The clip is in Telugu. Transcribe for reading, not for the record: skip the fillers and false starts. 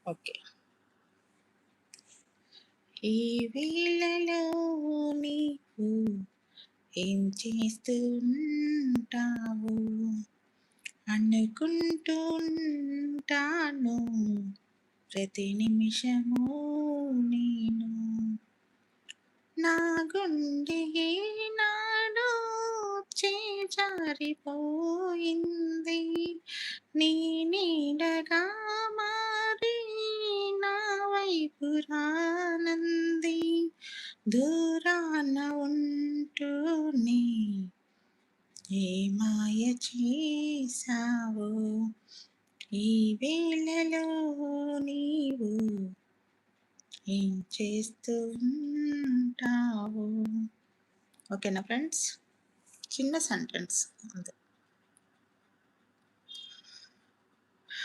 ఓకే. ఈ వేళలో నీవు ఏం చేస్తుంటావు అనుకుంటుంటాను ప్రతి నిమిషము నేను. నా గుండె ఏనాడో చేజారిపోయింది, నీ నీడగా మారి నా వైపు రానంది. దూరాన ఉంటూనే ఏ మాయ చేసావో, ఈ వేళలో నీవు ఏం చేస్తూ ఉంటావు. ఓకేనా ఫ్రెండ్స్, చిన్న సెంటెన్స్ అంతే.